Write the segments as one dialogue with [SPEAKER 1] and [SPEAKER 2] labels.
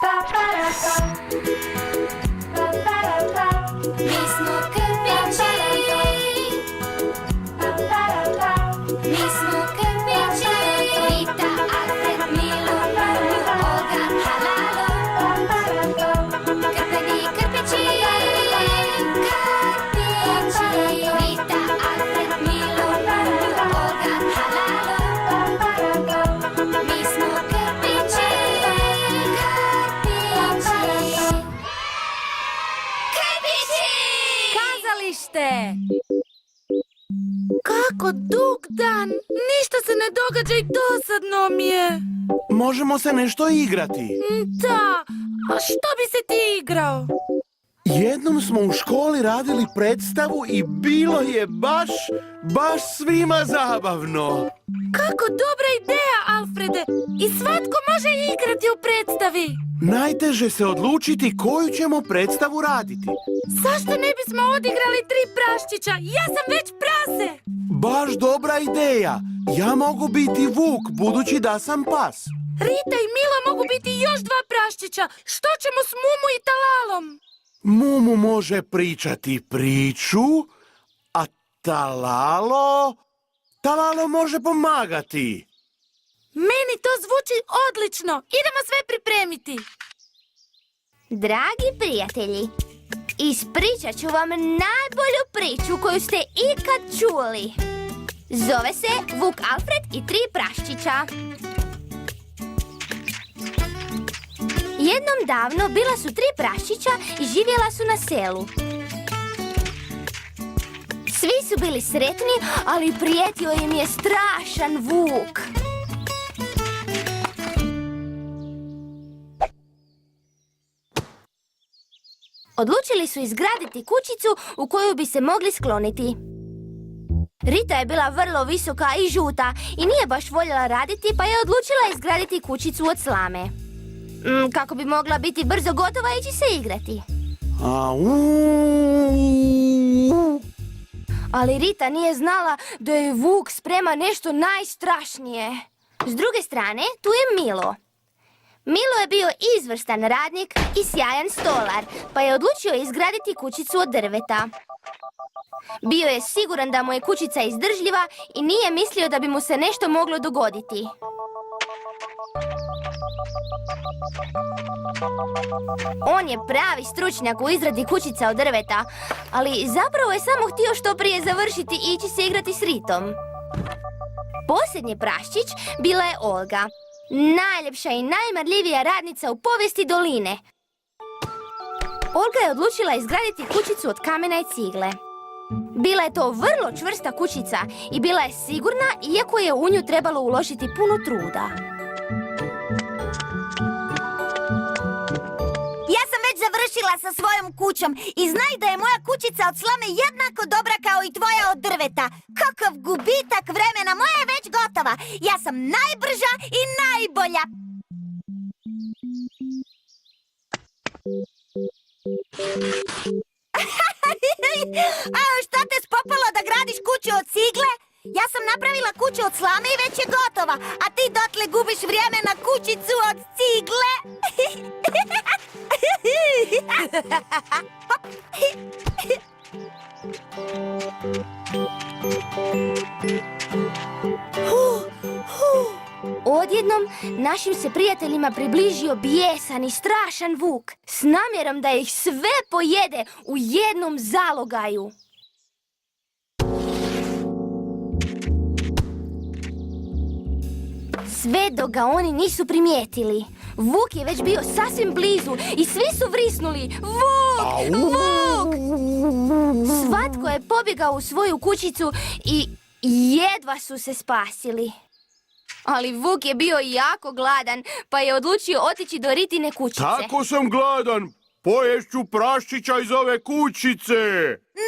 [SPEAKER 1] Mi smo krpići. Mi smo krpići. Rita, Alfred, Milo, Olga, halalo. Krpeni krpići. Krpići. Rita, Alfred, Milo, Olga, halalo. Mi smo krpići.
[SPEAKER 2] Kazalište! Kako dug dan! Ništa se ne događa i dosadno mi je.
[SPEAKER 3] Možemo se nešto igrati.
[SPEAKER 2] Da, a što bi se ti igrao?
[SPEAKER 3] Jednom smo u školi radili predstavu i bilo je baš svima zabavno.
[SPEAKER 2] Kako dobra ideja, Alfrede! I svatko može igrati u predstavi.
[SPEAKER 3] Najteže se odlučiti koju ćemo predstavu raditi.
[SPEAKER 2] Zašto ne bismo odigrali 3 praščića? Ja sam već prase!
[SPEAKER 3] Baš dobra ideja. Ja mogu biti vuk, budući da sam pas.
[SPEAKER 2] Rita i Milo mogu biti još 2 praščića. Što ćemo s Mumu i Talalom?
[SPEAKER 3] Mumu može pričati priču, a Talalo može pomagati.
[SPEAKER 2] Meni to zvuči odlično. Idemo sve pripremiti.
[SPEAKER 4] Dragi prijatelji, ispričat ću vam najbolju priču koju ste ikad čuli. Zove se Vuk Alfred i 3 praščića. Jednom davno bila su 3 praščića i živjela su na selu. Svi su bili sretni, ali prijetio im je strašan vuk. Odlučili su izgraditi kućicu u koju bi se mogli skloniti. Rita je bila vrlo visoka i žuta i nije baš voljela raditi, pa je odlučila izgraditi kućicu od slame. Kako bi mogla biti brzo gotova i ići se igrati. Ali Rita nije znala da je vuk sprema nešto najstrašnije. S druge strane, tu je Milo. Milo je bio izvrstan radnik i sjajan stolar, pa je odlučio izgraditi kućicu od drveta. Bio je siguran da mu je kućica izdržljiva i nije mislio da bi mu se nešto moglo dogoditi. On je pravi stručnjak u izradi kućica od drveta, ali zapravo je samo htio što prije završiti i ići se igrati s Ritom. Posljednji praščić bila je Olga, najljepša i najmarljivija radnica u povijesti doline. Olga je odlučila izgraditi kućicu od kamena i cigle. Bila je to vrlo čvrsta kućica i bila je sigurna, iako je u nju trebalo uložiti puno truda.
[SPEAKER 5] Ja sam već završila sa svojom kućom i znaj da je moja kućica od slame jednako dobra kao i tvoja od drveta. Kakav gubitak vremena, moja je već gotova. Ja sam najbrža i najbolja. A šta te spopalo da gradiš kuću od cigle? Ja sam napravila kuću od slame i već je gotova, a ti dotle gubiš vrijeme na kućicu od cigle.
[SPEAKER 4] Odjednom našim se prijateljima približio bijesan i strašan vuk s namjerom da ih sve pojede u jednom zalogaju. Sve dok ga oni nisu primijetili. Vuk je već bio sasvim blizu i svi su vrisnuli: Vuk! Vuk! Svatko je pobjegao u svoju kućicu i jedva su se spasili. Ali Vuk je bio jako gladan, pa je odlučio otići do Ritine kućice.
[SPEAKER 3] Tako sam gladan. Poješću praščića iz ove kućice.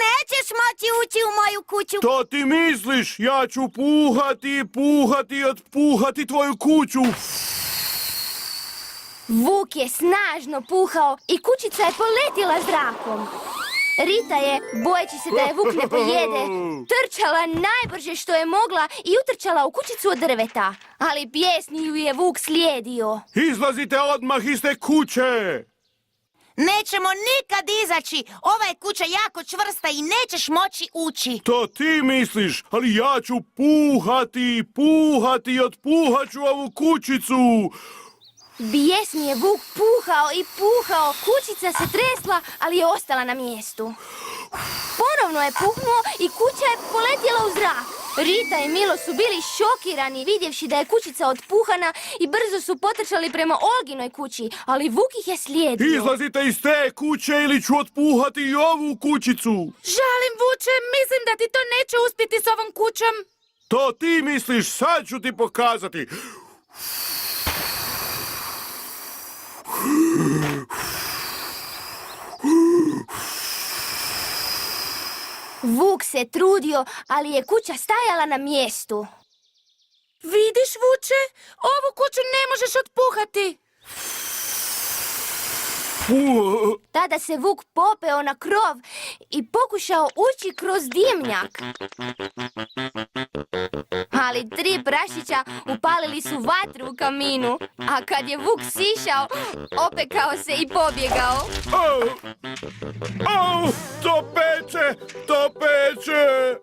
[SPEAKER 5] Nećeš moći ući u moju kuću.
[SPEAKER 3] To ti misliš? Ja ću puhati i otpuhati tvoju kuću.
[SPEAKER 4] Vuk je snažno puhao i kućica je poletjela zrakom. Rita je, bojeći se da je vuk ne pojede, trčala najbrže što je mogla i utrčala u kućicu od drveta. Ali bijesni ju je vuk slijedio.
[SPEAKER 3] Izlazite odmah iz te kuće!
[SPEAKER 5] Nećemo nikad izaći. Ova je kuća jako čvrsta i nećeš moći ući.
[SPEAKER 3] To ti misliš, ali ja ću puhati i otpuhat ću ovu kućicu.
[SPEAKER 4] Bijesni je vuk puhao i puhao, kućica se tresla, ali je ostala na mjestu. Ponovno je puhnuo i kuća je poletjela u zrak. Rita i Milo su bili šokirani vidjevši da je kućica otpuhana i brzo su potrčali prema Olginoj kući, ali vuk ih je slijedio.
[SPEAKER 3] Izlazite iz te kuće ili ću otpuhati i ovu kućicu.
[SPEAKER 2] Žalim, vuče, mislim da ti to neće uspjeti s ovom kućom.
[SPEAKER 3] To ti misliš, sad ću ti pokazati.
[SPEAKER 4] Vuk se trudio, ali je kuća stajala na mjestu.
[SPEAKER 2] Vidiš, vuče, ovu kuću ne možeš otpuhati.
[SPEAKER 4] Tada se vuk popeo na krov i pokušao ući kroz dimnjak. Ali 3 prašića upalili su vatru u kaminu, a kad je vuk sišao, opekao se i pobjegao.
[SPEAKER 3] To peče, to peče!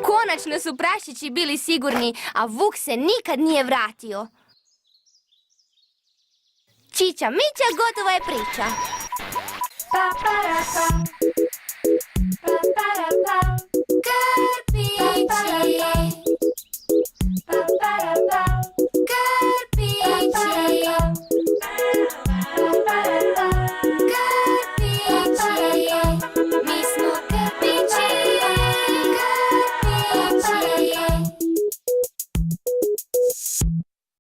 [SPEAKER 4] Konačno su prašići bili sigurni, a vuk se nikad nije vratio. Čiča Mića, gotova je priča.
[SPEAKER 1] Pa, pa, ra, pa.